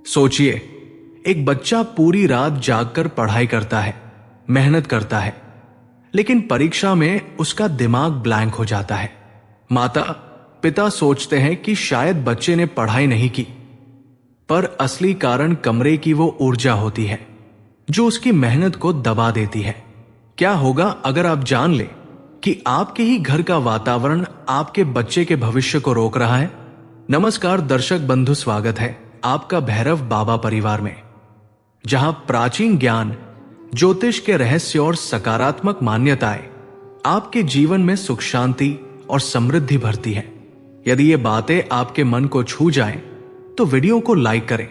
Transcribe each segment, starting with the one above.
सोचिए, एक बच्चा पूरी रात जागकर पढ़ाई करता है, मेहनत करता है, लेकिन परीक्षा में उसका दिमाग ब्लैंक हो जाता है। माता पिता सोचते हैं कि शायद बच्चे ने पढ़ाई नहीं की, पर असली कारण कमरे की वो ऊर्जा होती है जो उसकी मेहनत को दबा देती है। क्या होगा अगर आप जान ले कि आपके ही घर का वातावरण आपके बच्चे के भविष्य को रोक रहा है? नमस्कार दर्शक बंधु, स्वागत है आपका भैरव बाबा परिवार में, जहां प्राचीन ज्ञान, ज्योतिष के रहस्य और सकारात्मक मान्यताएं आपके जीवन में सुख, शांति और समृद्धि भरती है। यदि ये बातें आपके मन को छू जाएं, तो वीडियो को लाइक करें,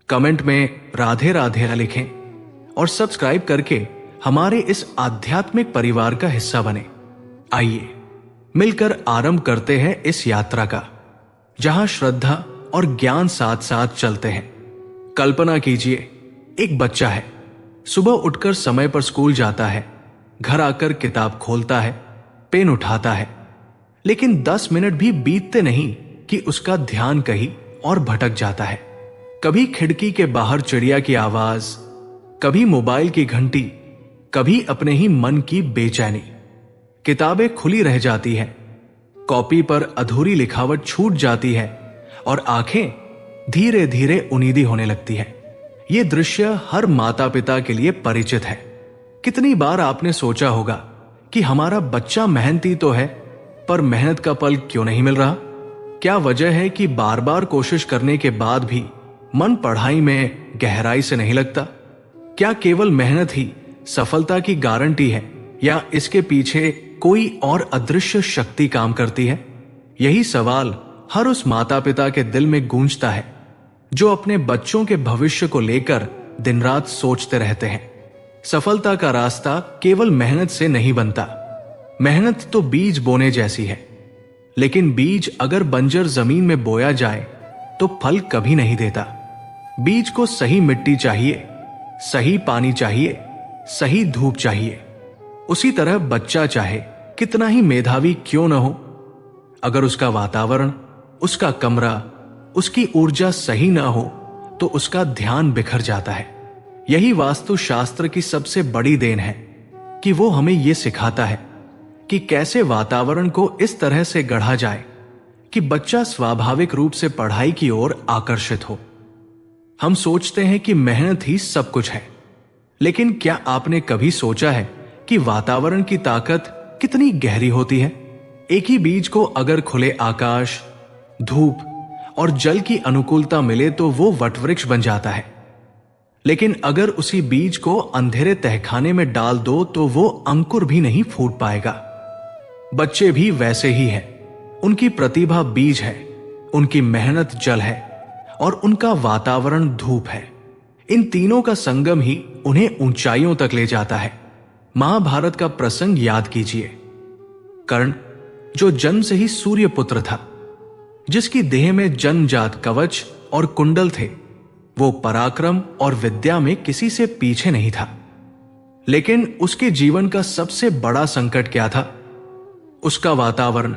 कमेंट में राधे राधे लिखें और सब्सक्राइब करके हमारे इस आध्यात्मिक परिवार का हिस्सा बने। आइए मिलकर आरंभ करते हैं इस यात्रा का, जहां श्रद्धा और ज्ञान साथ साथ चलते हैं। कल्पना कीजिए, एक बच्चा है, सुबह उठकर समय पर स्कूल जाता है, घर आकर किताब खोलता है, पेन उठाता है, लेकिन 10 मिनट भी बीतते नहीं कि उसका ध्यान कहीं और भटक जाता है। कभी खिड़की के बाहर चिड़िया की आवाज, कभी मोबाइल की घंटी, कभी अपने ही मन की बेचैनी। किताबें खुली रह जाती है, कॉपी पर अधूरी लिखावट छूट जाती है और आंखें धीरे धीरे उनीदी होने लगती है। यह दृश्य हर माता पिता के लिए परिचित है। कितनी बार आपने सोचा होगा कि हमारा बच्चा मेहनती तो है, पर मेहनत का फल क्यों नहीं मिल रहा? क्या वजह है कि बार बार कोशिश करने के बाद भी मन पढ़ाई में गहराई से नहीं लगता? क्या केवल मेहनत ही सफलता की गारंटी है, या इसके पीछे कोई और अदृश्य शक्ति काम करती है? यही सवाल हर उस माता पिता के दिल में गूंजता है जो अपने बच्चों के भविष्य को लेकर दिन रात सोचते रहते हैं। सफलता का रास्ता केवल मेहनत से नहीं बनता। मेहनत तो बीज बोने जैसी है, लेकिन बीज अगर बंजर जमीन में बोया जाए तो फल कभी नहीं देता। बीज को सही मिट्टी चाहिए, सही पानी चाहिए, सही धूप चाहिए। उसी तरह बच्चा चाहे कितना ही मेधावी क्यों न हो, अगर उसका वातावरण, उसका कमरा, उसकी ऊर्जा सही ना हो तो उसका ध्यान बिखर जाता है। यही वास्तुशास्त्र की सबसे बड़ी देन है कि वो हमें यह सिखाता है कि कैसे वातावरण को इस तरह से गढ़ा जाए कि बच्चा स्वाभाविक रूप से पढ़ाई की ओर आकर्षित हो। हम सोचते हैं कि मेहनत ही सब कुछ है, लेकिन क्या आपने कभी सोचा है कि वातावरण की ताकत कितनी गहरी होती है? एक ही बीज को अगर खुले आकाश, धूप और जल की अनुकूलता मिले तो वो वटवृक्ष बन जाता है, लेकिन अगर उसी बीज को अंधेरे तहखाने में डाल दो तो वो अंकुर भी नहीं फूट पाएगा। बच्चे भी वैसे ही हैं। उनकी प्रतिभा बीज है, उनकी मेहनत जल है और उनका वातावरण धूप है। इन तीनों का संगम ही उन्हें ऊंचाइयों तक ले जाता है। महाभारत का प्रसंग याद कीजिए। कर्ण, जो जन्म से ही सूर्य पुत्र था, जिसकी देह में जन्मजात कवच और कुंडल थे, वो पराक्रम और विद्या में किसी से पीछे नहीं था। लेकिन उसके जीवन का सबसे बड़ा संकट क्या था? उसका वातावरण।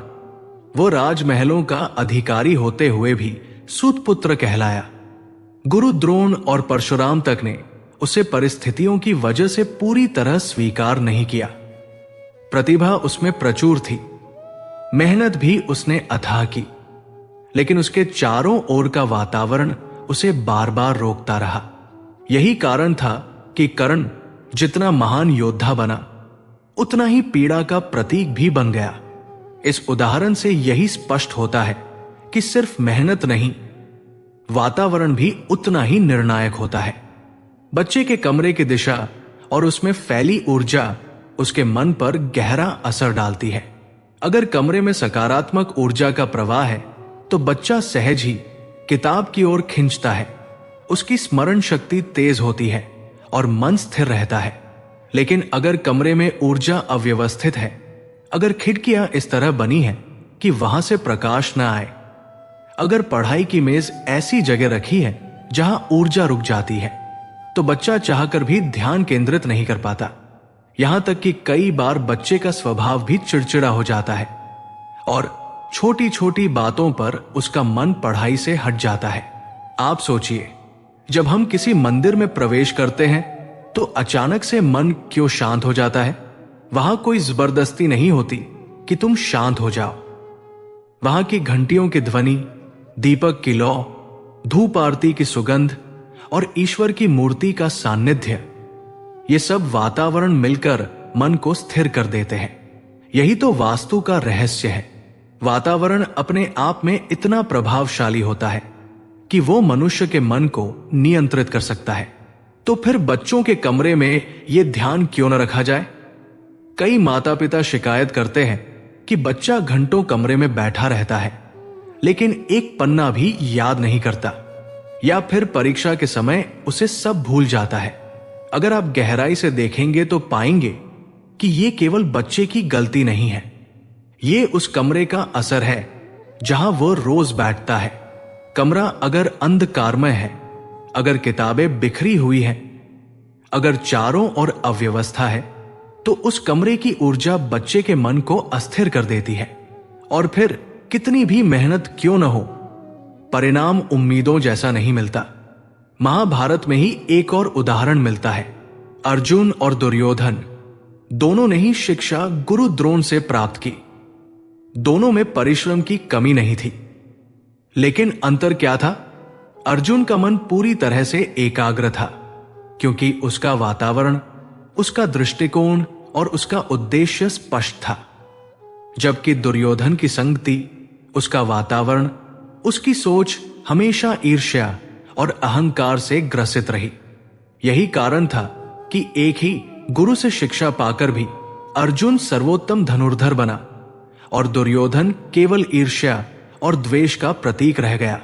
वो राजमहलों का अधिकारी होते हुए भी सूतपुत्र कहलाया। गुरु द्रोण और परशुराम तक ने उसे परिस्थितियों की वजह से पूरी तरह स्वीकार नहीं किया। प्रतिभा उसमें प्रचुर थी, मेहनत भी उसने अथाह की, लेकिन उसके चारों ओर का वातावरण उसे बार बार रोकता रहा। यही कारण था कि कर्ण जितना महान योद्धा बना, उतना ही पीड़ा का प्रतीक भी बन गया। इस उदाहरण से यही स्पष्ट होता है कि सिर्फ मेहनत नहीं, वातावरण भी उतना ही निर्णायक होता है। बच्चे के कमरे की दिशा और उसमें फैली ऊर्जा उसके मन पर गहरा असर डालती है। अगर कमरे में सकारात्मक ऊर्जा का प्रवाह है तो बच्चा सहज ही किताब की ओर खिंचता है, उसकी स्मरण शक्ति तेज होती है और मन स्थिर रहता है। लेकिन अगर कमरे में ऊर्जा अव्यवस्थित है, अगर खिड़कियां इस तरह बनी है कि वहां से प्रकाश न आए, अगर पढ़ाई की मेज ऐसी जगह रखी है जहां ऊर्जा रुक जाती है, तो बच्चा चाहकर भी ध्यान केंद्रित नहीं कर पाता। यहां तक कि कई बार बच्चे का स्वभाव भी चिड़चिड़ा हो जाता है और छोटी छोटी बातों पर उसका मन पढ़ाई से हट जाता है। आप सोचिए, जब हम किसी मंदिर में प्रवेश करते हैं तो अचानक से मन क्यों शांत हो जाता है? वहां कोई जबरदस्ती नहीं होती कि तुम शांत हो जाओ। वहां की घंटियों की ध्वनि, दीपक की लौ, धूप आरती की सुगंध और ईश्वर की मूर्ति का सान्निध्य, ये सब वातावरण मिलकर मन को स्थिर कर देते हैं। यही तो वास्तु का रहस्य है। वातावरण अपने आप में इतना प्रभावशाली होता है कि वो मनुष्य के मन को नियंत्रित कर सकता है। तो फिर बच्चों के कमरे में ये ध्यान क्यों न रखा जाए? कई माता पिता शिकायत करते हैं कि बच्चा घंटों कमरे में बैठा रहता है लेकिन एक पन्ना भी याद नहीं करता, या फिर परीक्षा के समय उसे सब भूल जाता है। अगर आप गहराई से देखेंगे तो पाएंगे कि ये केवल बच्चे की गलती नहीं है, ये उस कमरे का असर है जहां वो रोज बैठता है। कमरा अगर अंधकारमय है, अगर किताबें बिखरी हुई हैं, अगर चारों ओर अव्यवस्था है, तो उस कमरे की ऊर्जा बच्चे के मन को अस्थिर कर देती है। और फिर कितनी भी मेहनत क्यों न हो, परिणाम उम्मीदों जैसा नहीं मिलता। महाभारत में ही एक और उदाहरण मिलता है। अर्जुन और दुर्योधन दोनों ने ही शिक्षा गुरु द्रोण से प्राप्त की। दोनों में परिश्रम की कमी नहीं थी, लेकिन अंतर क्या था? अर्जुन का मन पूरी तरह से एकाग्र था, क्योंकि उसका वातावरण, उसका दृष्टिकोण और उसका उद्देश्य स्पष्ट था। जबकि दुर्योधन की संगति, उसका वातावरण, उसकी सोच हमेशा ईर्ष्या और अहंकार से ग्रसित रही। यही कारण था कि एक ही गुरु से शिक्षा पाकर भी अर्जुन सर्वोत्तम धनुर्धर बना और दुर्योधन केवल ईर्ष्या और द्वेष का प्रतीक रह गया।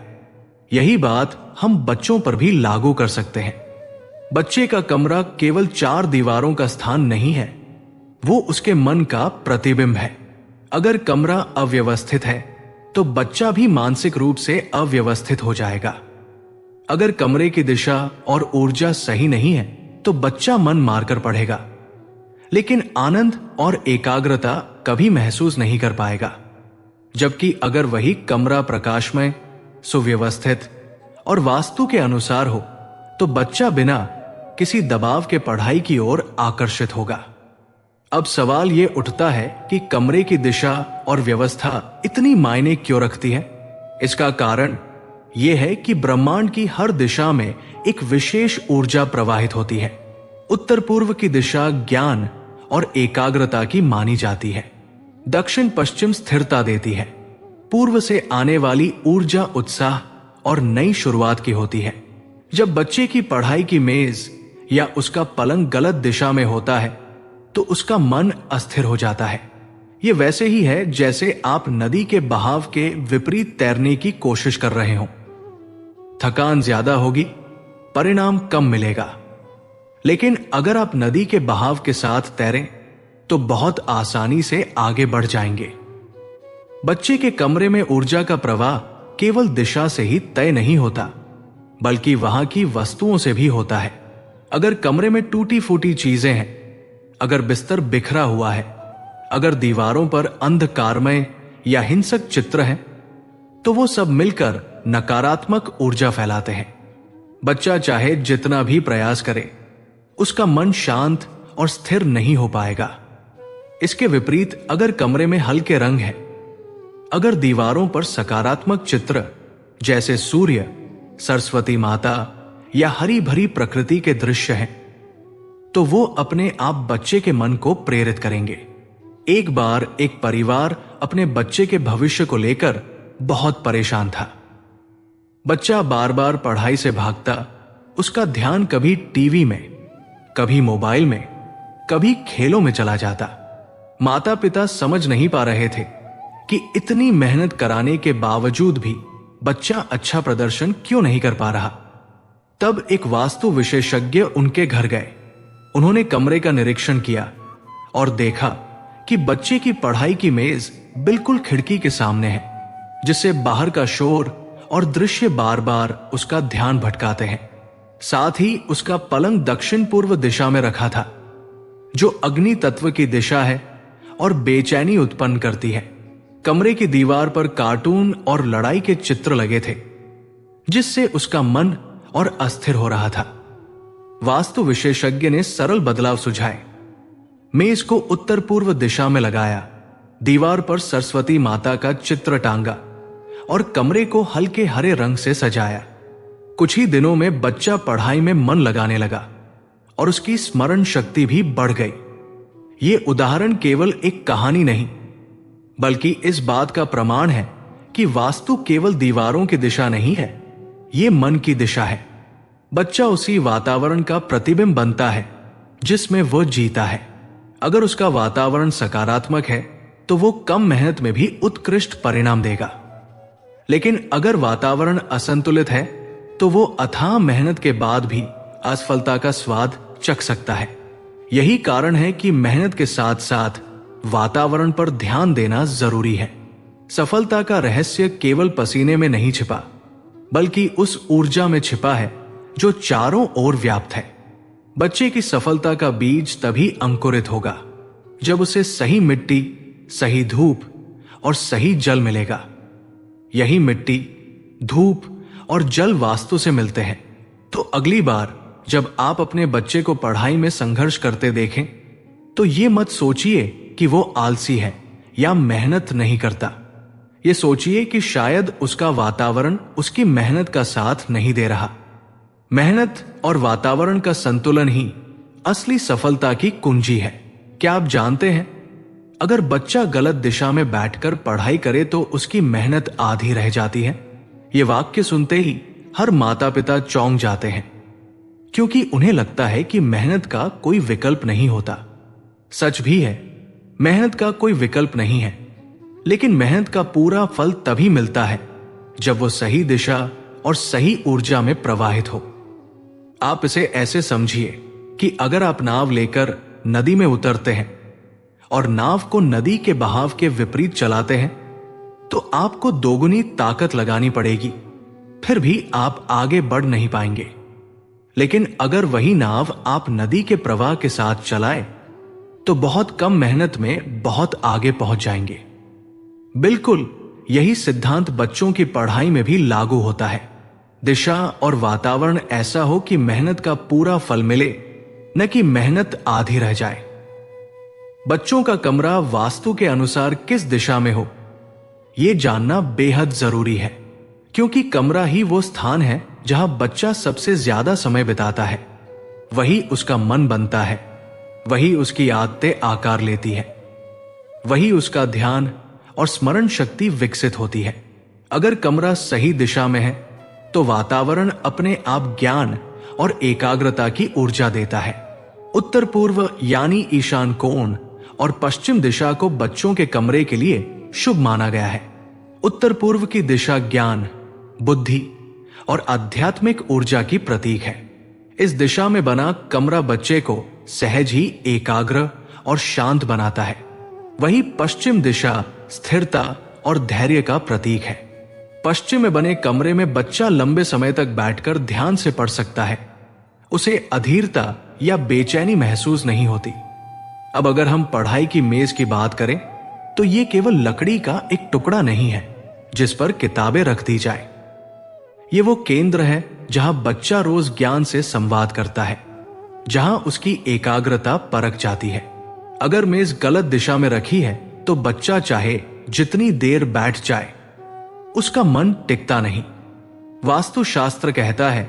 यही बात हम बच्चों पर भी लागू कर सकते हैं। बच्चे का कमरा केवल 4 दीवारों का स्थान नहीं है, वो उसके मन का प्रतिबिंब है। अगर कमरा अव्यवस्थित है तो बच्चा भी मानसिक रूप से अव्यवस्थित हो जाएगा। अगर कमरे की दिशा और ऊर्जा सही नहीं है तो बच्चा मन मारकर पढ़ेगा, लेकिन आनंद और एकाग्रता कभी महसूस नहीं कर पाएगा। जबकि अगर वही कमरा प्रकाशमय, सुव्यवस्थित और वास्तु के अनुसार हो तो बच्चा बिना किसी दबाव के पढ़ाई की ओर आकर्षित होगा। अब सवाल यह उठता है कि कमरे की दिशा और व्यवस्था इतनी मायने क्यों रखती है? इसका कारण यह है कि ब्रह्मांड की हर दिशा में एक विशेष ऊर्जा प्रवाहित होती है। उत्तर पूर्व की दिशा ज्ञान और एकाग्रता की मानी जाती है। दक्षिण पश्चिम स्थिरता देती है। पूर्व से आने वाली ऊर्जा उत्साह और नई शुरुआत की होती है। जब बच्चे की पढ़ाई की मेज या उसका पलंग गलत दिशा में होता है तो उसका मन अस्थिर हो जाता है। यह वैसे ही है जैसे आप नदी के बहाव के विपरीत तैरने की कोशिश कर रहे हो। थकान ज्यादा होगी, परिणाम कम मिलेगा। लेकिन अगर आप नदी के बहाव के साथ तैरें तो बहुत आसानी से आगे बढ़ जाएंगे। बच्चे के कमरे में ऊर्जा का प्रवाह केवल दिशा से ही तय नहीं होता, बल्कि वहां की वस्तुओं से भी होता है। अगर कमरे में टूटी फूटी चीजें हैं, अगर बिस्तर बिखरा हुआ है, अगर दीवारों पर अंधकारमय या हिंसक चित्र हैं, तो वो सब मिलकर नकारात्मक ऊर्जा फैलाते हैं। बच्चा चाहे जितना भी प्रयास करे, उसका मन शांत और स्थिर नहीं हो पाएगा। इसके विपरीत अगर कमरे में हल्के रंग है, अगर दीवारों पर सकारात्मक चित्र जैसे सूर्य, सरस्वती माता या हरी भरी प्रकृति के दृश्य हैं, तो वो अपने आप बच्चे के मन को प्रेरित करेंगे। एक बार एक परिवार अपने बच्चे के भविष्य को लेकर बहुत परेशान था। बच्चा बार बार पढ़ाई से भागता, उसका ध्यान कभी टीवी में, कभी मोबाइल में, कभी खेलों में चला जाता। माता पिता समझ नहीं पा रहे थे कि इतनी मेहनत कराने के बावजूद भी बच्चा अच्छा प्रदर्शन क्यों नहीं कर पा रहा। तब एक वास्तु विशेषज्ञ उनके घर गए। उन्होंने कमरे का निरीक्षण किया और देखा कि बच्चे की पढ़ाई की मेज बिल्कुल खिड़की के सामने है, जिससे बाहर का शोर और दृश्य बार बार उसका ध्यान भटकाते हैं। साथ ही उसका पलंग दक्षिण पूर्व दिशा में रखा था, जो अग्नि तत्व की दिशा है और बेचैनी उत्पन्न करती है। कमरे की दीवार पर कार्टून और लड़ाई के चित्र लगे थे, जिससे उसका मन और अस्थिर हो रहा था। वास्तु विशेषज्ञ ने सरल बदलाव सुझाए। मेज को उत्तर पूर्व दिशा में लगाया, दीवार पर सरस्वती माता का चित्र टांगा और कमरे को हल्के हरे रंग से सजाया। कुछ ही दिनों में बच्चा पढ़ाई में मन लगाने लगा और उसकी स्मरण शक्ति भी बढ़ गई। ये उदाहरण केवल एक कहानी नहीं, बल्कि इस बात का प्रमाण है कि वास्तु केवल दीवारों की दिशा नहीं है, ये मन की दिशा है। बच्चा उसी वातावरण का प्रतिबिंब बनता है जिसमें वो जीता है। अगर उसका वातावरण सकारात्मक है तो वो कम मेहनत में भी उत्कृष्ट परिणाम देगा, लेकिन अगर वातावरण असंतुलित है तो वो अथाह मेहनत के बाद भी असफलता का स्वाद चख सकता है। यही कारण है कि मेहनत के साथ साथ वातावरण पर ध्यान देना जरूरी है। सफलता का रहस्य केवल पसीने में नहीं छिपा, बल्कि उस ऊर्जा में छिपा है जो चारों ओर व्याप्त है। बच्चे की सफलता का बीज तभी अंकुरित होगा जब उसे सही मिट्टी, सही धूप और सही जल मिलेगा। यही मिट्टी, धूप और जल वास्तु से मिलते हैं। तो अगली बार जब आप अपने बच्चे को पढ़ाई में संघर्ष करते देखें तो ये मत सोचिए कि वो आलसी है या मेहनत नहीं करता। ये सोचिए कि शायद उसका वातावरण उसकी मेहनत का साथ नहीं दे रहा। मेहनत और वातावरण का संतुलन ही असली सफलता की कुंजी है। क्या आप जानते हैं, अगर बच्चा गलत दिशा में बैठकर पढ़ाई करे तो उसकी मेहनत आधी रह जाती है। ये वाक्य सुनते ही हर माता पिता चौंक जाते हैं, क्योंकि उन्हें लगता है कि मेहनत का कोई विकल्प नहीं होता। सच भी है, मेहनत का कोई विकल्प नहीं है, लेकिन मेहनत का पूरा फल तभी मिलता है जब वो सही दिशा और सही ऊर्जा में प्रवाहित हो। आप इसे ऐसे समझिए कि अगर आप नाव लेकर नदी में उतरते हैं और नाव को नदी के बहाव के विपरीत चलाते हैं तो आपको दोगुनी ताकत लगानी पड़ेगी, फिर भी आप आगे बढ़ नहीं पाएंगे। लेकिन अगर वही नाव आप नदी के प्रवाह के साथ चलाएं तो बहुत कम मेहनत में बहुत आगे पहुंच जाएंगे। बिल्कुल यही सिद्धांत बच्चों की पढ़ाई में भी लागू होता है। दिशा और वातावरण ऐसा हो कि मेहनत का पूरा फल मिले, न कि मेहनत आधी रह जाए। बच्चों का कमरा वास्तु के अनुसार किस दिशा में हो, यह जानना बेहद जरूरी है, क्योंकि कमरा ही वो स्थान है जहां बच्चा सबसे ज्यादा समय बिताता है। वही उसका मन बनता है, वही उसकी आदतें आकार लेती है, वही उसका ध्यान और स्मरण शक्ति विकसित होती है। अगर कमरा सही दिशा में है तो वातावरण अपने आप ज्ञान और एकाग्रता की ऊर्जा देता है। उत्तर पूर्व यानी ईशान कोण और पश्चिम दिशा को बच्चों के कमरे के लिए शुभ माना गया है। उत्तर पूर्व की दिशा ज्ञान, बुद्धि और आध्यात्मिक ऊर्जा की प्रतीक है। इस दिशा में बना कमरा बच्चे को सहज ही एकाग्र और शांत बनाता है। वही पश्चिम दिशा स्थिरता और धैर्य का प्रतीक है। पश्चिम में बने कमरे में बच्चा लंबे समय तक बैठकर ध्यान से पढ़ सकता है, उसे अधीरता या बेचैनी महसूस नहीं होती। अब अगर हम पढ़ाई की मेज की बात करें तो ये केवल लकड़ी का एक टुकड़ा नहीं है जिस पर किताबें रख दी जाए। ये वो केंद्र है जहां बच्चा रोज ज्ञान से संवाद करता है, जहां उसकी एकाग्रता परख जाती है। अगर मेज गलत दिशा में रखी है तो बच्चा चाहे जितनी देर बैठ जाए, उसका मन टिकता नहीं। वास्तुशास्त्र कहता है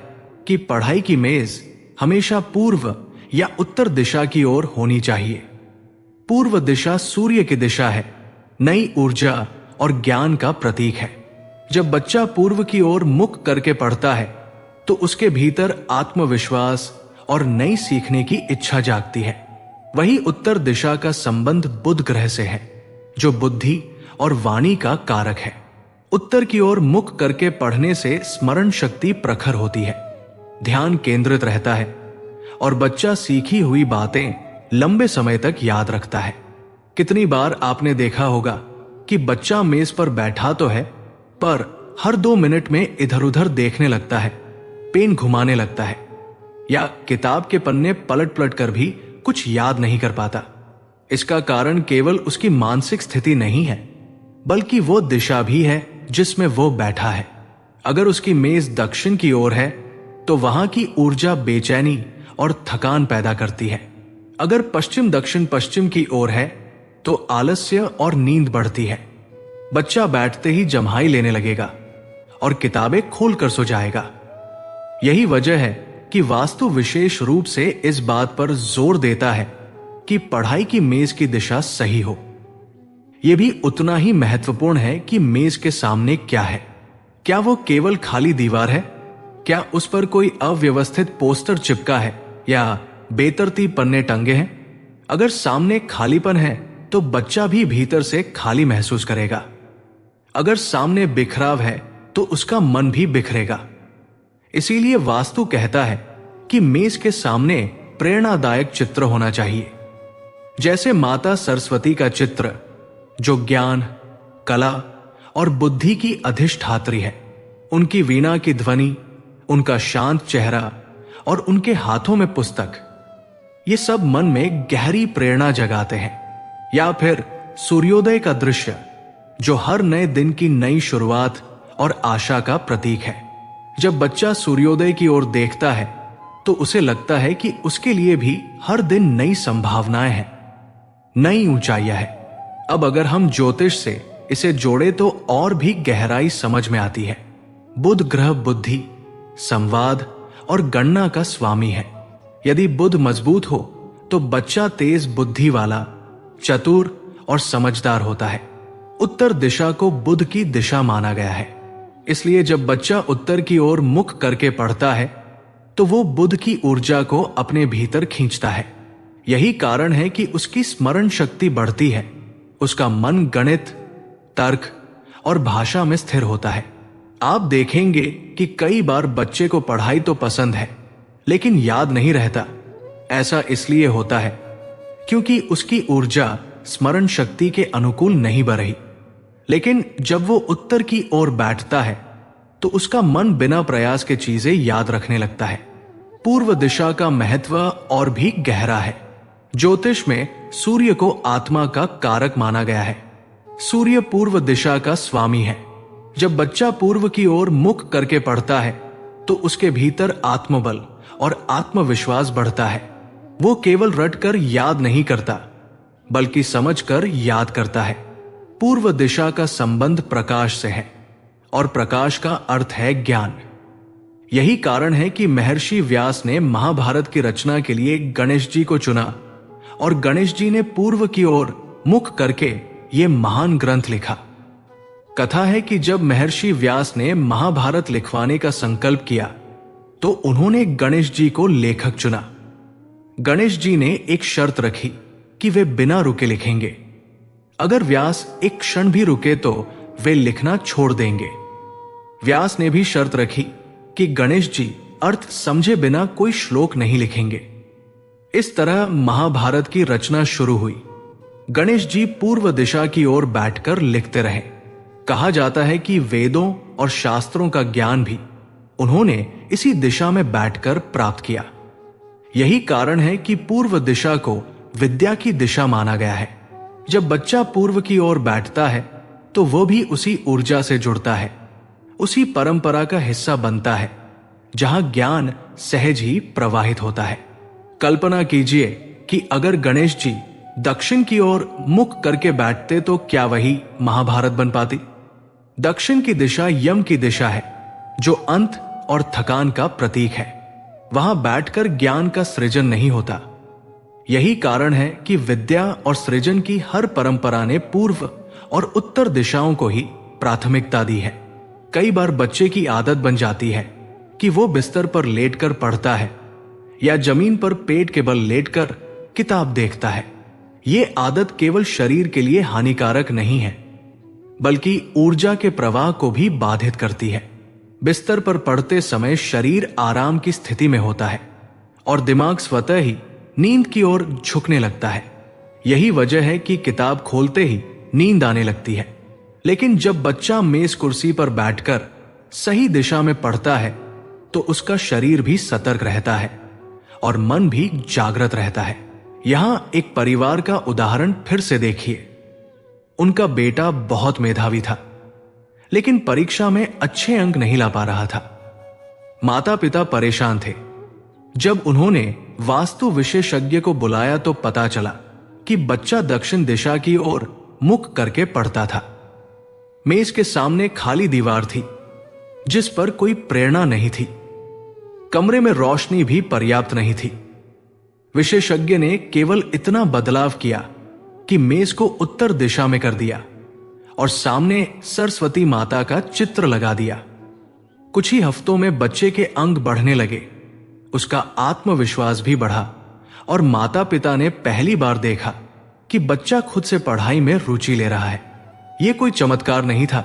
कि पढ़ाई की मेज हमेशा पूर्व या उत्तर दिशा की ओर होनी चाहिए। पूर्व दिशा सूर्य की दिशा है, नई ऊर्जा और ज्ञान का प्रतीक है। जब बच्चा पूर्व की ओर मुख करके पढ़ता है तो उसके भीतर आत्मविश्वास और नई सीखने की इच्छा जागती है। वही उत्तर दिशा का संबंध बुध ग्रह से है, जो बुद्धि और वाणी का कारक है। उत्तर की ओर मुख करके पढ़ने से स्मरण शक्ति प्रखर होती है, ध्यान केंद्रित रहता है और बच्चा सीखी हुई बातें लंबे समय तक याद रखता है। कितनी बार आपने देखा होगा कि बच्चा मेज पर बैठा तो है, पर हर 2 मिनट में इधर उधर देखने लगता है, पेन घुमाने लगता है या किताब के पन्ने पलट पलट कर भी कुछ याद नहीं कर पाता। इसका कारण केवल उसकी मानसिक स्थिति नहीं है, बल्कि वो दिशा भी है जिसमें वो बैठा है। अगर उसकी मेज दक्षिण की ओर है तो वहां की ऊर्जा बेचैनी और थकान पैदा करती है। अगर पश्चिम दक्षिण पश्चिम की ओर है तो आलस्य और नींद बढ़ती है। बच्चा बैठते ही जम्हाई लेने लगेगा और किताबें खोलकर सो जाएगा। यही वजह है कि वास्तु विशेष रूप से इस बात पर जोर देता है कि पढ़ाई की मेज की दिशा सही हो। यह भी उतना ही महत्वपूर्ण है कि मेज के सामने क्या है। क्या वो केवल खाली दीवार है? क्या उस पर कोई अव्यवस्थित पोस्टर चिपका है या बेतरतीब पन्ने टंगे हैं? अगर सामने खालीपन है तो बच्चा भी भीतर से खाली महसूस करेगा। अगर सामने बिखराव है तो उसका मन भी बिखरेगा। इसीलिए वास्तु कहता है कि मेज के सामने प्रेरणादायक चित्र होना चाहिए, जैसे माता सरस्वती का चित्र, जो ज्ञान, कला और बुद्धि की अधिष्ठात्री है। उनकी वीणा की ध्वनि, उनका शांत चेहरा और उनके हाथों में पुस्तक, ये सब मन में गहरी प्रेरणा जगाते हैं। या फिर सूर्योदय का दृश्य, जो हर नए दिन की नई शुरुआत और आशा का प्रतीक है। जब बच्चा सूर्योदय की ओर देखता है तो उसे लगता है कि उसके लिए भी हर दिन नई संभावनाएं हैं, नई ऊंचाइयां हैं। अब अगर हम ज्योतिष से इसे जोड़े तो और भी गहराई समझ में आती है। बुध ग्रह बुद्धि, संवाद और गणना का स्वामी है। यदि बुध मजबूत हो तो बच्चा तेज बुद्धि वाला, चतुर और समझदार होता है। उत्तर दिशा को बुध की दिशा माना गया है, इसलिए जब बच्चा उत्तर की ओर मुख करके पढ़ता है तो वो बुध की ऊर्जा को अपने भीतर खींचता है। यही कारण है कि उसकी स्मरण शक्ति बढ़ती है, उसका मन गणित, तर्क और भाषा में स्थिर होता है। आप देखेंगे कि कई बार बच्चे को पढ़ाई तो पसंद है लेकिन याद नहीं रहता। ऐसा इसलिए होता है क्योंकि उसकी ऊर्जा स्मरण शक्ति के अनुकूल नहीं बढ़ी। लेकिन जब वो उत्तर की ओर बैठता है तो उसका मन बिना प्रयास के चीजें याद रखने लगता है। पूर्व दिशा का महत्व और भी गहरा है। ज्योतिष में सूर्य को आत्मा का कारक माना गया है। सूर्य पूर्व दिशा का स्वामी है। जब बच्चा पूर्व की ओर मुख करके पढ़ता है तो उसके भीतर आत्मबल और आत्मविश्वास बढ़ता है। वो केवल रटकर याद नहीं करता बल्कि समझकर याद करता है। पूर्व दिशा का संबंध प्रकाश से है और प्रकाश का अर्थ है ज्ञान। यही कारण है कि महर्षि व्यास ने महाभारत की रचना के लिए गणेश जी को चुना और गणेश जी ने पूर्व की ओर मुख करके ये महान ग्रंथ लिखा। कथा है कि जब महर्षि व्यास ने महाभारत लिखवाने का संकल्प किया तो उन्होंने गणेश जी को लेखक चुना। गणेश जी ने एक शर्त रखी कि वे बिना रुके लिखेंगे। अगर व्यास एक क्षण भी रुके तो वे लिखना छोड़ देंगे। व्यास ने भी शर्त रखी कि गणेश जी अर्थ समझे बिना कोई श्लोक नहीं लिखेंगे। इस तरह महाभारत की रचना शुरू हुई। गणेश जी पूर्व दिशा की ओर बैठकर लिखते रहे। कहा जाता है कि वेदों और शास्त्रों का ज्ञान भी उन्होंने इसी दिशा में बैठकर प्राप्त किया। यही कारण है कि पूर्व दिशा को विद्या की दिशा माना गया है। जब बच्चा पूर्व की ओर बैठता है तो वह भी उसी ऊर्जा से जुड़ता है, उसी परंपरा का हिस्सा बनता है जहां ज्ञान सहज ही प्रवाहित होता है। कल्पना कीजिए कि अगर गणेश जी दक्षिण की ओर मुख करके बैठते तो क्या वही महाभारत बन पाती? दक्षिण की दिशा यम की दिशा है, जो अंत और थकान का प्रतीक है। वहां बैठकर ज्ञान का सृजन नहीं होता। यही कारण है कि विद्या और सृजन की हर परंपरा ने पूर्व और उत्तर दिशाओं को ही प्राथमिकता दी है। कई बार बच्चे की आदत बन जाती है कि वो बिस्तर पर लेटकर पढ़ता है या जमीन पर पेट के बल लेटकर किताब देखता है। ये आदत केवल शरीर के लिए हानिकारक नहीं है, बल्कि ऊर्जा के प्रवाह को भी बाधित करती है। बिस्तर पर पढ़ते समय शरीर आराम की स्थिति में होता है और दिमाग स्वतः ही नींद की ओर झुकने लगता है। यही वजह है कि किताब खोलते ही नींद आने लगती है। लेकिन जब बच्चा मेज कुर्सी पर बैठकर सही दिशा में पढ़ता है तो उसका शरीर भी सतर्क रहता है और मन भी जागृत रहता है। यहां एक परिवार का उदाहरण फिर से देखिए। उनका बेटा बहुत मेधावी था, लेकिन परीक्षा में अच्छे अंक नहीं ला पा रहा था। माता पिता परेशान थे। जब उन्होंने वास्तु विशेषज्ञ को बुलाया तो पता चला कि बच्चा दक्षिण दिशा की ओर मुख करके पढ़ता था। मेज के सामने खाली दीवार थी जिस पर कोई प्रेरणा नहीं थी। कमरे में रोशनी भी पर्याप्त नहीं थी। विशेषज्ञ ने केवल इतना बदलाव किया कि मेज को उत्तर दिशा में कर दिया और सामने सरस्वती माता का चित्र लगा दिया। कुछ ही हफ्तों में बच्चे के अंक बढ़ने लगे, उसका आत्मविश्वास भी बढ़ा और माता पिता ने पहली बार देखा कि बच्चा खुद से पढ़ाई में रुचि ले रहा है। यह कोई चमत्कार नहीं था,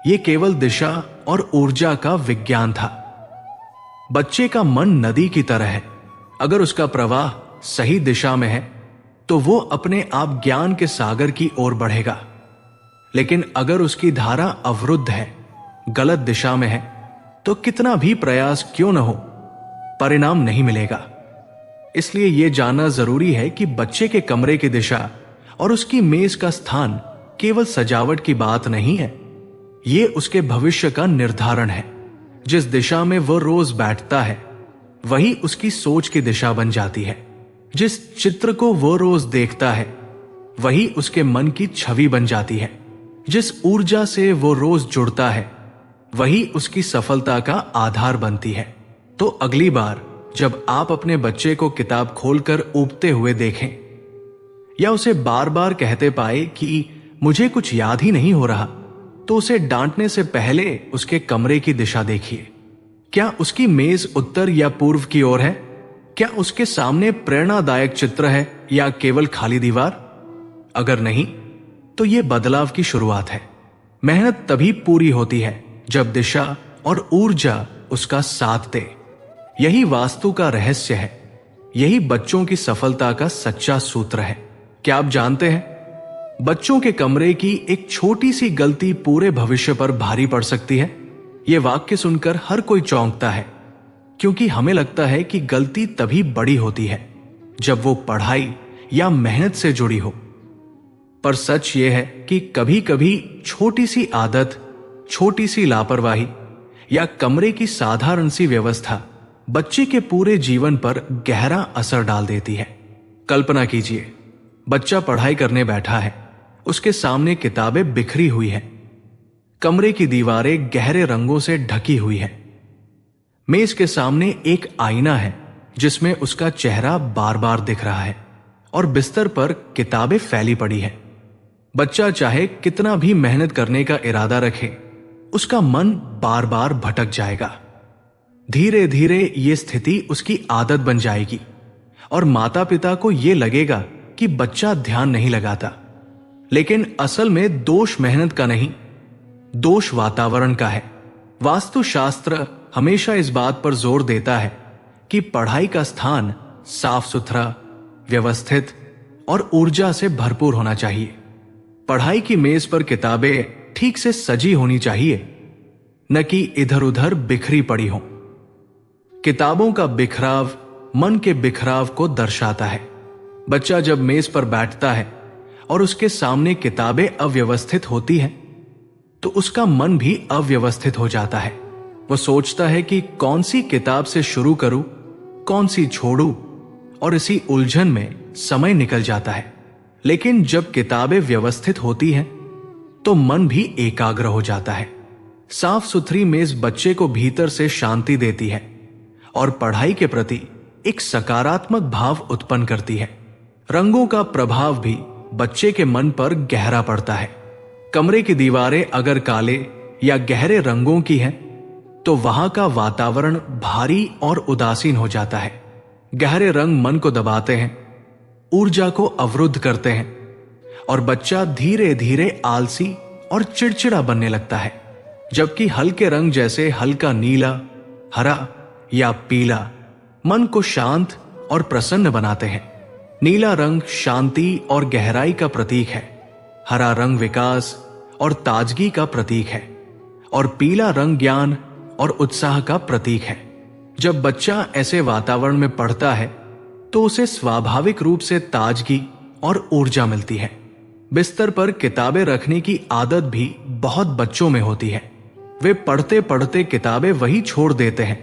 यह केवल दिशा और ऊर्जा का विज्ञान था। बच्चे का मन नदी की तरह है, अगर उसका प्रवाह सही दिशा में है तो वो अपने आप ज्ञान के सागर की ओर बढ़ेगा। लेकिन अगर उसकी धारा अवरुद्ध है, गलत दिशा में है, तो कितना भी प्रयास क्यों न हो, परिणाम नहीं मिलेगा। इसलिए यह जानना जरूरी है कि बच्चे के कमरे की दिशा और उसकी मेज का स्थान केवल सजावट की बात नहीं है, यह उसके भविष्य का निर्धारण है। जिस दिशा में वह रोज बैठता है वही उसकी सोच की दिशा बन जाती है। जिस चित्र को वो रोज देखता है वही उसके मन की छवि बन जाती है। जिस ऊर्जा से वो रोज जुड़ता है वही उसकी सफलता का आधार बनती है। तो अगली बार जब आप अपने बच्चे को किताब खोलकर ऊबते हुए देखें या उसे बार बार कहते पाए कि मुझे कुछ याद ही नहीं हो रहा, तो उसे डांटने से पहले उसके कमरे की दिशा देखिए। क्या उसकी मेज उत्तर या पूर्व की ओर है? क्या उसके सामने प्रेरणादायक चित्र है या केवल खाली दीवार? अगर नहीं, तो यह बदलाव की शुरुआत है। मेहनत तभी पूरी होती है जब दिशा और ऊर्जा उसका साथ दे। यही वास्तु का रहस्य है, यही बच्चों की सफलता का सच्चा सूत्र है। क्या आप जानते हैं, बच्चों के कमरे की एक छोटी सी गलती पूरे भविष्य पर भारी पड़ सकती है। यह वाक्य सुनकर हर कोई चौंकता है, क्योंकि हमें लगता है कि गलती तभी बड़ी होती है जब वो पढ़ाई या मेहनत से जुड़ी हो। पर सच ये है कि कभी कभी छोटी सी आदत, छोटी सी लापरवाही या कमरे की साधारण सी व्यवस्था बच्चे के पूरे जीवन पर गहरा असर डाल देती है। कल्पना कीजिए, बच्चा पढ़ाई करने बैठा है, उसके सामने किताबें बिखरी हुई हैं, कमरे की दीवारें गहरे रंगों से ढकी हुई है, मेज के सामने एक आईना है जिसमें उसका चेहरा बार बार दिख रहा है और बिस्तर पर किताबें फैली पड़ी है। बच्चा चाहे कितना भी मेहनत करने का इरादा रखे, उसका मन बार बार भटक जाएगा। धीरे धीरे ये स्थिति उसकी आदत बन जाएगी और माता पिता को यह लगेगा कि बच्चा ध्यान नहीं लगाता। लेकिन असल में दोष मेहनत का नहीं, दोष वातावरण का है। वास्तुशास्त्र हमेशा इस बात पर जोर देता है कि पढ़ाई का स्थान साफ सुथरा, व्यवस्थित और ऊर्जा से भरपूर होना चाहिए। पढ़ाई की मेज पर किताबें ठीक से सजी होनी चाहिए, न कि इधर उधर बिखरी पड़ी हों। किताबों का बिखराव मन के बिखराव को दर्शाता है। बच्चा जब मेज पर बैठता है और उसके सामने किताबें अव्यवस्थित होती हैं, तो उसका मन भी अव्यवस्थित हो जाता है। वो सोचता है कि कौन सी किताब से शुरू करूं, कौन सी छोड़ूं, और इसी उलझन में समय निकल जाता है। लेकिन जब किताबें व्यवस्थित होती हैं, तो मन भी एकाग्र हो जाता है। साफ सुथरी मेज बच्चे को भीतर से शांति देती है और पढ़ाई के प्रति एक सकारात्मक भाव उत्पन्न करती है। रंगों का प्रभाव भी बच्चे के मन पर गहरा पड़ता है। कमरे की दीवारें अगर काले या गहरे रंगों की हैं, तो वहां का वातावरण भारी और उदासीन हो जाता है। गहरे रंग मन को दबाते हैं, ऊर्जा को अवरुद्ध करते हैं और बच्चा धीरे धीरे आलसी और चिड़चिड़ा बनने लगता है। जबकि हल्के रंग जैसे हल्का नीला, हरा या पीला मन को शांत और प्रसन्न बनाते हैं। नीला रंग शांति और गहराई का प्रतीक है, हरा रंग विकास और ताजगी का प्रतीक है और पीला रंग ज्ञान और उत्साह का प्रतीक है। जब बच्चा ऐसे वातावरण में पढ़ता है तो उसे स्वाभाविक रूप से ताजगी और ऊर्जा मिलती है। बिस्तर पर किताबें रखने की आदत भी बहुत बच्चों में होती है। वे पढ़ते पढ़ते किताबें वही छोड़ देते हैं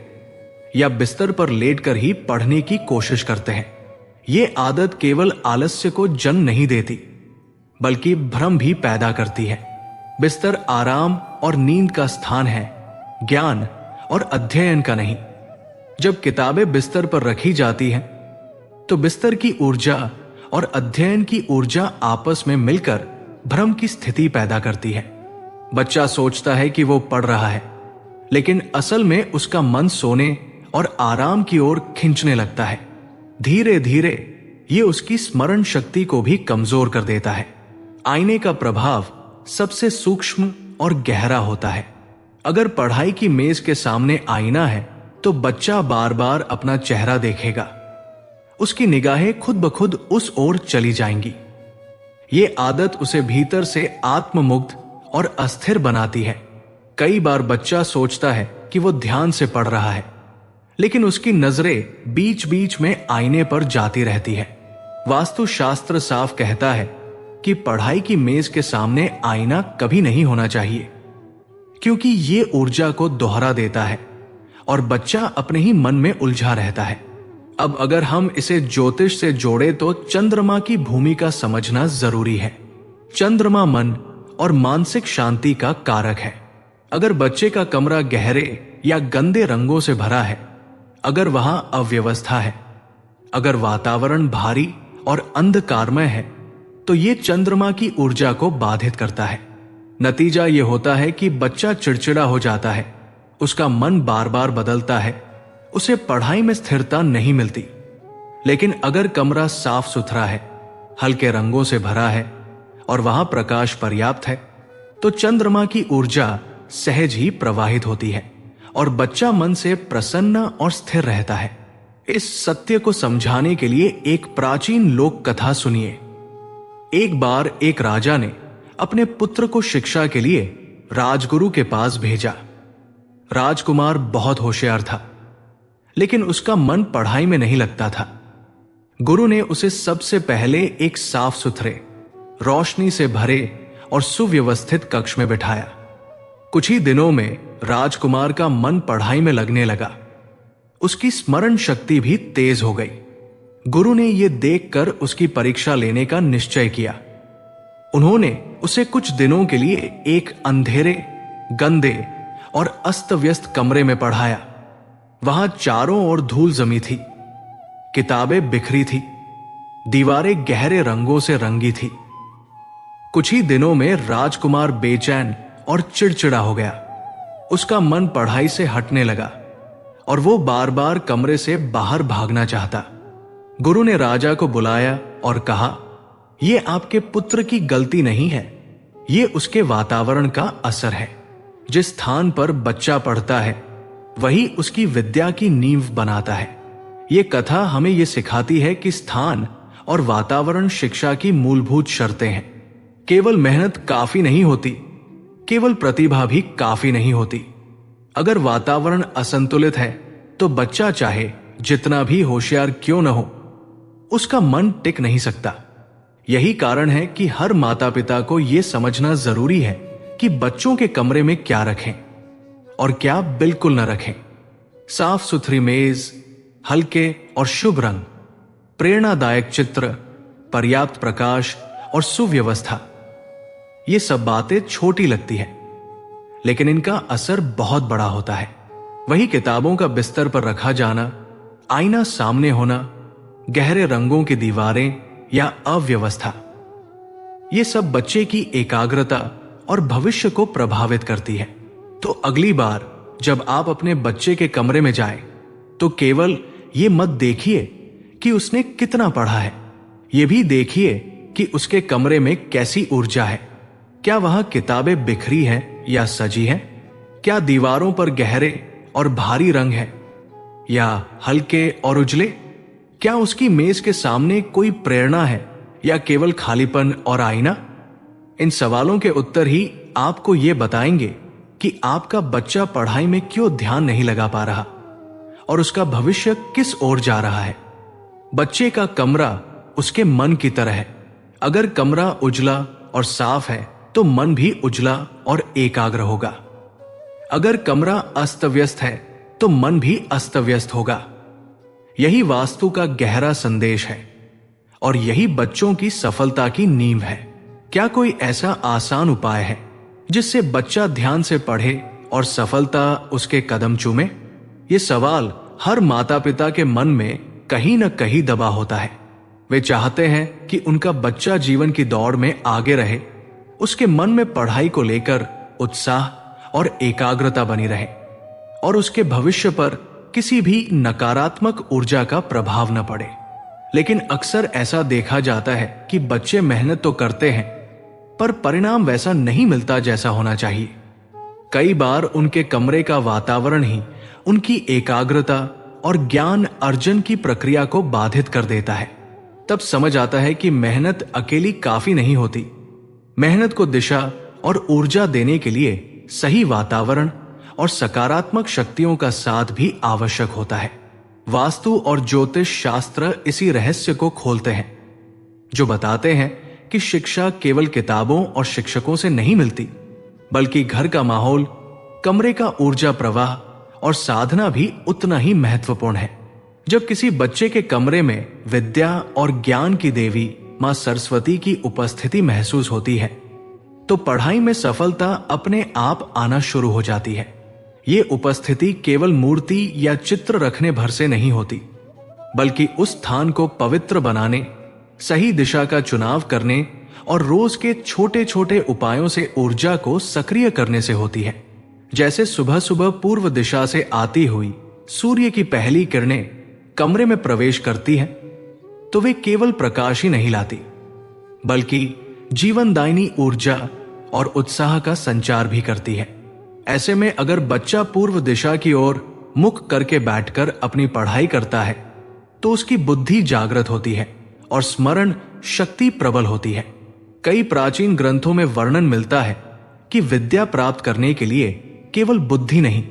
या बिस्तर पर लेटकर ही पढ़ने की कोशिश करते हैं। ये आदत केवल आलस्य को जन्म नहीं देती, बल्कि भ्रम भी पैदा करती है। बिस्तर आराम और नींद का स्थान है, ज्ञान और अध्ययन का नहीं। जब किताबें बिस्तर पर रखी जाती हैं, तो बिस्तर की ऊर्जा और अध्ययन की ऊर्जा आपस में मिलकर भ्रम की स्थिति पैदा करती है। बच्चा सोचता है कि वो पढ़ रहा है, लेकिन असल में उसका मन सोने और आराम की ओर खींचने लगता है। धीरे धीरे ये उसकी स्मरण शक्ति को भी कमजोर कर देता है। आईने का प्रभाव सबसे सूक्ष्म और गहरा होता है। अगर पढ़ाई की मेज के सामने आईना है, तो बच्चा बार बार अपना चेहरा देखेगा। उसकी निगाहें खुद ब खुद उस ओर चली जाएंगी। ये आदत उसे भीतर से आत्ममुग्ध और अस्थिर बनाती है। कई बार बच्चा सोचता है कि वो ध्यान से पढ़ रहा है, लेकिन उसकी नजरें बीच बीच में आईने पर जाती रहती है। वास्तुशास्त्र साफ कहता है कि पढ़ाई की मेज के सामने आईना कभी नहीं होना चाहिए, क्योंकि ये ऊर्जा को दोहरा देता है और बच्चा अपने ही मन में उलझा रहता है। अब अगर हम इसे ज्योतिष से जोड़े तो चंद्रमा की भूमिका समझना जरूरी है। चंद्रमा मन और मानसिक शांति का कारक है। अगर बच्चे का कमरा गहरे या गंदे रंगों से भरा है, अगर वहां अव्यवस्था है, अगर वातावरण भारी और अंधकारमय है, तो ये चंद्रमा की ऊर्जा को बाधित करता है। नतीजा ये होता है कि बच्चा चिड़चिड़ा हो जाता है, उसका मन बार बार बदलता है, उसे पढ़ाई में स्थिरता नहीं मिलती। लेकिन अगर कमरा साफ सुथरा है, हल्के रंगों से भरा है और वहां प्रकाश पर्याप्त है, तो चंद्रमा की ऊर्जा सहज ही प्रवाहित होती है और बच्चा मन से प्रसन्न और स्थिर रहता है। इस सत्य को समझाने के लिए एक प्राचीन लोक कथा सुनिए। एक बार एक राजा ने अपने पुत्र को शिक्षा के लिए राजगुरु के पास भेजा। राजकुमार बहुत होशियार था, लेकिन उसका मन पढ़ाई में नहीं लगता था। गुरु ने उसे सबसे पहले एक साफ सुथरे, रोशनी से भरे और सुव्यवस्थित कक्ष में बिठाया। कुछ ही दिनों में राजकुमार का मन पढ़ाई में लगने लगा। उसकी स्मरण शक्ति भी तेज हो गई। गुरु ने यह देखकर उसकी परीक्षा लेने का निश्चय किया। उन्होंने उसे कुछ दिनों के लिए एक अंधेरे, गंदे और अस्त व्यस्त कमरे में पढ़ाया। वहां चारों ओर धूल जमी थी, किताबें बिखरी थी, दीवारें गहरे रंगों से रंगी थी। कुछ ही दिनों में राजकुमार बेचैन और चिड़चिड़ा हो गया। उसका मन पढ़ाई से हटने लगा और वो बार बार कमरे से बाहर भागना चाहता। गुरु ने राजा को बुलाया और कहा, यह आपके पुत्र की गलती नहीं है, यह उसके वातावरण का असर है। जिस स्थान पर बच्चा पढ़ता है, वही उसकी विद्या की नींव बनाता है। यह कथा हमें यह सिखाती है कि स्थान और वातावरण शिक्षा की मूलभूत शर्तें हैं। केवल मेहनत काफी नहीं होती, केवल प्रतिभा भी काफी नहीं होती। अगर वातावरण असंतुलित है, तो बच्चा चाहे जितना भी होशियार क्यों न हो, उसका मन टिक नहीं सकता। यही कारण है कि हर माता पिता को यह समझना जरूरी है कि बच्चों के कमरे में क्या रखें और क्या बिल्कुल न रखें। साफ सुथरी मेज, हल्के और शुभ रंग, प्रेरणादायक चित्र, पर्याप्त प्रकाश और सुव्यवस्था, ये सब बातें छोटी लगती है, लेकिन इनका असर बहुत बड़ा होता है। वही किताबों का बिस्तर पर रखा जाना, आईना सामने होना, गहरे रंगों की दीवारें या अव्यवस्था, ये सब बच्चे की एकाग्रता और भविष्य को प्रभावित करती है। तो अगली बार जब आप अपने बच्चे के कमरे में जाएं, तो केवल ये मत देखिए कि उसने कितना पढ़ा है, ये भी देखिए कि उसके कमरे में कैसी ऊर्जा है। क्या वहां किताबें बिखरी हैं या सजी हैं? क्या दीवारों पर गहरे और भारी रंग है या हल्के और उजले? क्या उसकी मेज के सामने कोई प्रेरणा है या केवल खालीपन और आईना? इन सवालों के उत्तर ही आपको ये बताएंगे कि आपका बच्चा पढ़ाई में क्यों ध्यान नहीं लगा पा रहा और उसका भविष्य किस ओर जा रहा है। बच्चे का कमरा उसके मन की तरह है। अगर कमरा उजला और साफ है तो मन भी उजला और एकाग्र होगा। अगर कमरा अस्त व्यस्त है तो मन भी अस्त व्यस्त होगा। यही वास्तु का गहरा संदेश है और यही बच्चों की सफलता की नींव है। क्या कोई ऐसा आसान उपाय है जिससे बच्चा ध्यान से पढ़े और सफलता उसके कदम चूमे? ये सवाल हर माता पिता के मन में कहीं न कहीं दबा होता है। वे चाहते हैं कि उनका बच्चा जीवन की दौड़ में आगे रहे, उसके मन में पढ़ाई को लेकर उत्साह और एकाग्रता बनी रहे और उसके भविष्य पर किसी भी नकारात्मक ऊर्जा का प्रभाव न पड़े। लेकिन अक्सर ऐसा देखा जाता है कि बच्चे मेहनत तो करते हैं पर परिणाम वैसा नहीं मिलता जैसा होना चाहिए। कई बार उनके कमरे का वातावरण ही उनकी एकाग्रता और ज्ञान अर्जन की प्रक्रिया को बाधित कर देता है। तब समझ आता है कि मेहनत अकेली काफी नहीं होती। मेहनत को दिशा और ऊर्जा देने के लिए सही वातावरण और सकारात्मक शक्तियों का साथ भी आवश्यक होता है। वास्तु और ज्योतिष शास्त्र इसी रहस्य को खोलते हैं, जो बताते हैं कि शिक्षा केवल किताबों और शिक्षकों से नहीं मिलती, बल्कि घर का माहौल, कमरे का ऊर्जा प्रवाह और साधना भी उतना ही महत्वपूर्ण है। जब किसी बच्चे के कमरे में विद्या और ज्ञान की देवी मां सरस्वती की उपस्थिति महसूस होती है तो पढ़ाई में सफलता अपने आप आना शुरू हो जाती है। ये उपस्थिति केवल मूर्ति या चित्र रखने भर से नहीं होती, बल्कि उस स्थान को पवित्र बनाने, सही दिशा का चुनाव करने और रोज के छोटे छोटे उपायों से ऊर्जा को सक्रिय करने से होती है। जैसे सुबह सुबह पूर्व दिशा से आती हुई सूर्य की पहली किरणें कमरे में प्रवेश करती हैं, तो वे केवल प्रकाश ही नहीं लाती, बल्कि जीवनदायिनी ऊर्जा और उत्साह का संचार भी करती है। ऐसे में अगर बच्चा पूर्व दिशा की ओर मुख करके बैठकर अपनी पढ़ाई करता है तो उसकी बुद्धि जागृत होती है और स्मरण शक्ति प्रबल होती है। कई प्राचीन ग्रंथों में वर्णन मिलता है कि विद्या प्राप्त करने के लिए केवल बुद्धि नहीं,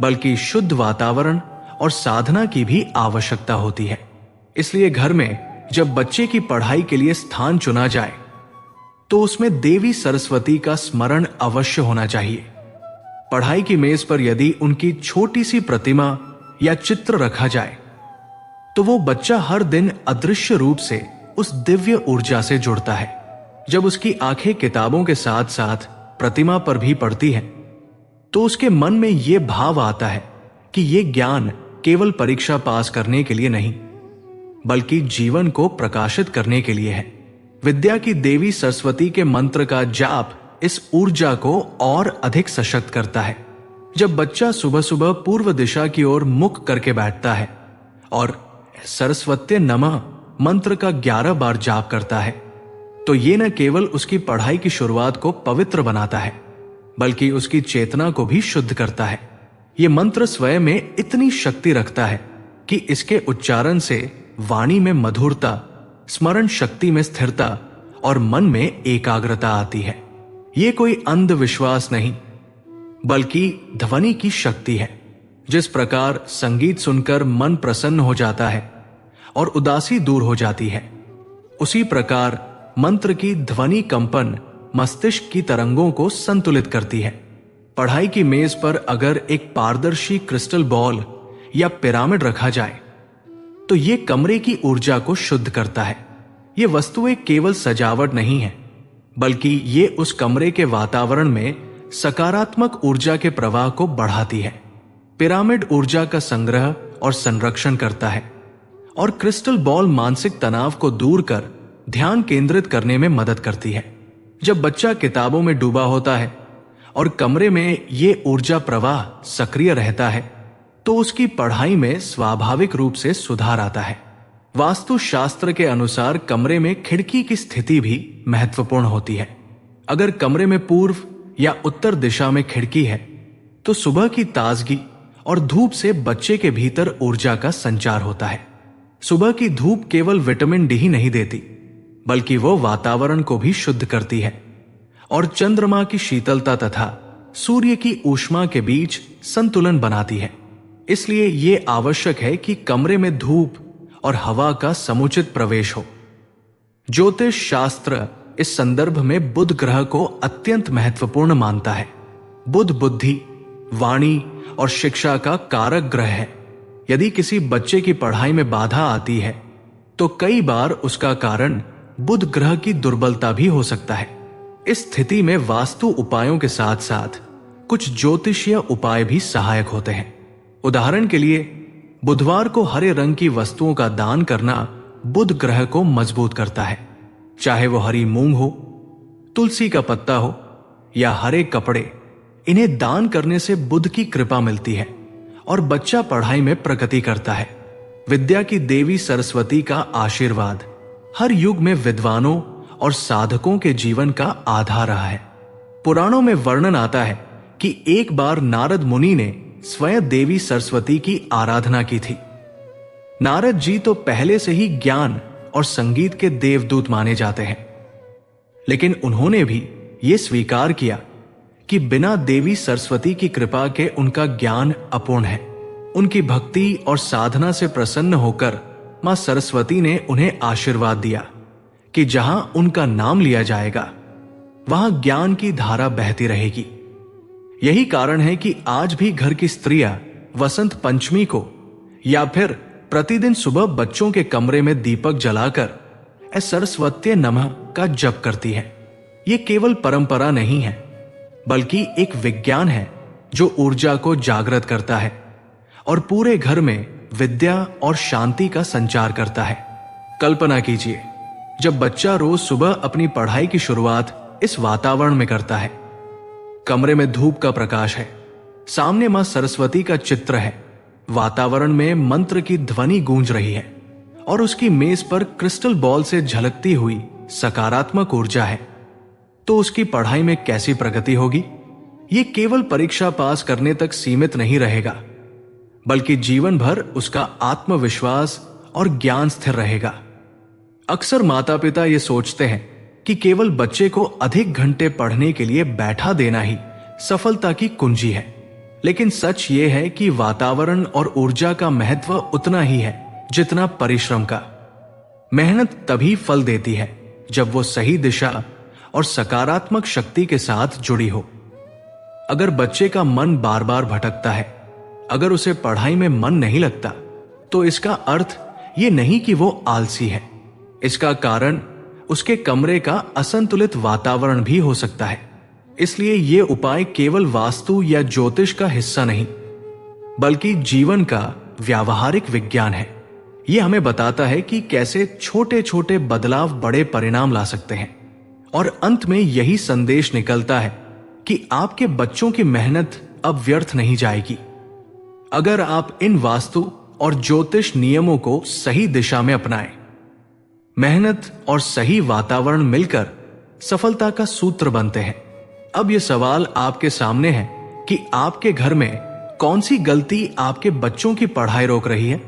बल्कि शुद्ध वातावरण और साधना की भी आवश्यकता होती है। इसलिए घर में जब बच्चे की पढ़ाई के लिए स्थान चुना जाए तो उसमें देवी सरस्वती का स्मरण अवश्य होना चाहिए। पढ़ाई की मेज पर यदि उनकी छोटी सी प्रतिमा या चित्र रखा जाए तो वो बच्चा हर दिन अदृश्य रूप से उस दिव्य ऊर्जा से जुड़ता है। जब उसकी आंखें किताबों के साथ साथ प्रतिमा पर भी पड़ती हैं तो उसके मन में ये भाव आता है कि ये ज्ञान केवल परीक्षा पास करने के लिए नहीं, बल्कि जीवन को प्रकाशित करने के लिए है। विद्या की देवी सरस्वती के मंत्र का जाप इस ऊर्जा को और अधिक सशक्त करता है। जब बच्चा सुबह सुबह पूर्व दिशा की ओर मुख करके बैठता है और सरस्वती नमः मंत्र का 11 बार जाप करता है तो ये न केवल उसकी पढ़ाई की शुरुआत को पवित्र बनाता है, बल्कि उसकी चेतना को भी शुद्ध करता है। ये मंत्र स्वयं में इतनी शक्ति रखता है कि इसके उच्चारण से वाणी में मधुरता, स्मरण शक्ति में स्थिरता और मन में एकाग्रता आती है। ये कोई अंधविश्वास नहीं, बल्कि ध्वनि की शक्ति है। जिस प्रकार संगीत सुनकर मन प्रसन्न हो जाता है और उदासी दूर हो जाती है, उसी प्रकार मंत्र की ध्वनि कंपन मस्तिष्क की तरंगों को संतुलित करती है। पढ़ाई की मेज पर अगर एक पारदर्शी क्रिस्टल बॉल या पिरामिड रखा जाए तो ये कमरे की ऊर्जा को शुद्ध करता है। ये वस्तुएं केवल सजावट नहीं है, बल्कि ये उस कमरे के वातावरण में सकारात्मक ऊर्जा के प्रवाह को बढ़ाती है। पिरामिड ऊर्जा का संग्रह और संरक्षण करता है और क्रिस्टल बॉल मानसिक तनाव को दूर कर ध्यान केंद्रित करने में मदद करती है। जब बच्चा किताबों में डूबा होता है और कमरे में ये ऊर्जा प्रवाह सक्रिय रहता है तो उसकी पढ़ाई में स्वाभाविक रूप से सुधार आता है। वास्तु शास्त्र के अनुसार कमरे में खिड़की की स्थिति भी महत्वपूर्ण होती है। अगर कमरे में पूर्व या उत्तर दिशा में खिड़की है तो सुबह की ताजगी और धूप से बच्चे के भीतर ऊर्जा का संचार होता है। सुबह की धूप केवल विटामिन डी ही नहीं देती, बल्कि वो वातावरण को भी शुद्ध करती है और चंद्रमा की शीतलता तथा सूर्य की ऊष्मा के बीच संतुलन बनाती है। इसलिए ये आवश्यक है कि कमरे में धूप और हवा का समुचित प्रवेश हो। ज्योतिष शास्त्र इस संदर्भ में बुध ग्रह को अत्यंत महत्वपूर्ण मानता है। बुध बुद्धि, वाणी और शिक्षा का कारक ग्रह है। यदि किसी बच्चे की पढ़ाई में बाधा आती है तो कई बार उसका कारण बुध ग्रह की दुर्बलता भी हो सकता है। इस स्थिति में वास्तु उपायों के साथ साथ कुछ ज्योतिषीय उपाय भी सहायक होते हैं। उदाहरण के लिए बुधवार को हरे रंग की वस्तुओं का दान करना बुध ग्रह को मजबूत करता है। चाहे वो हरी मूंग हो, तुलसी का पत्ता हो या हरे कपड़े, इन्हें दान करने से बुध की कृपा मिलती है और बच्चा पढ़ाई में प्रगति करता है। विद्या की देवी सरस्वती का आशीर्वाद हर युग में विद्वानों और साधकों के जीवन का आधार रहा है। पुराणों में वर्णन आता है कि एक बार नारद मुनि ने स्वयं देवी सरस्वती की आराधना की थी। नारद जी तो पहले से ही ज्ञान और संगीत के देवदूत माने जाते हैं, लेकिन उन्होंने भी यह स्वीकार किया कि बिना देवी सरस्वती की कृपा के उनका ज्ञान अपूर्ण है। उनकी भक्ति और साधना से प्रसन्न होकर मां सरस्वती ने उन्हें आशीर्वाद दिया कि जहां उनका नाम लिया जाएगा वहां ज्ञान की धारा बहती रहेगी। यही कारण है कि आज भी घर की स्त्रियां वसंत पंचमी को या फिर प्रतिदिन सुबह बच्चों के कमरे में दीपक जलाकर ए सरस्वत्ये नमः का जप करती हैं। ये केवल परंपरा नहीं है, बल्कि एक विज्ञान है जो ऊर्जा को जागृत करता है और पूरे घर में विद्या और शांति का संचार करता है। कल्पना कीजिए, जब बच्चा रोज सुबह अपनी पढ़ाई की शुरुआत इस वातावरण में करता है। कमरे में धूप का प्रकाश है, सामने मां सरस्वती का चित्र है, वातावरण में मंत्र की ध्वनि गूंज रही है और उसकी मेज पर क्रिस्टल बॉल से झलकती हुई सकारात्मक ऊर्जा है, तो उसकी पढ़ाई में कैसी प्रगति होगी? ये केवल परीक्षा पास करने तक सीमित नहीं रहेगा, बल्कि जीवन भर उसका आत्मविश्वास और ज्ञान स्थिर रहेगा। अक्सर माता पिता ये सोचते हैं कि केवल बच्चे को अधिक घंटे पढ़ने के लिए बैठा देना ही सफलता की कुंजी है, लेकिन सच ये है कि वातावरण और ऊर्जा का महत्व उतना ही है जितना परिश्रम का। मेहनत तभी फल देती है जब वो सही दिशा और सकारात्मक शक्ति के साथ जुड़ी हो। अगर बच्चे का मन बार बार भटकता है, अगर उसे पढ़ाई में मन नहीं लगता, तो इसका अर्थ ये नहीं कि वो आलसी है। इसका कारण उसके कमरे का असंतुलित वातावरण भी हो सकता है। इसलिए ये उपाय केवल वास्तु या ज्योतिष का हिस्सा नहीं, बल्कि जीवन का व्यावहारिक विज्ञान है। ये हमें बताता है कि कैसे छोटे छोटे बदलाव बड़े परिणाम ला सकते हैं। और अंत में यही संदेश निकलता है कि आपके बच्चों की मेहनत अब व्यर्थ नहीं जाएगी अगर आप इन वास्तु और ज्योतिष नियमों को सही दिशा में अपनाएं। मेहनत और सही वातावरण मिलकर सफलता का सूत्र बनते हैं। अब यह सवाल आपके सामने है कि आपके घर में कौन सी गलती आपके बच्चों की पढ़ाई रोक रही है?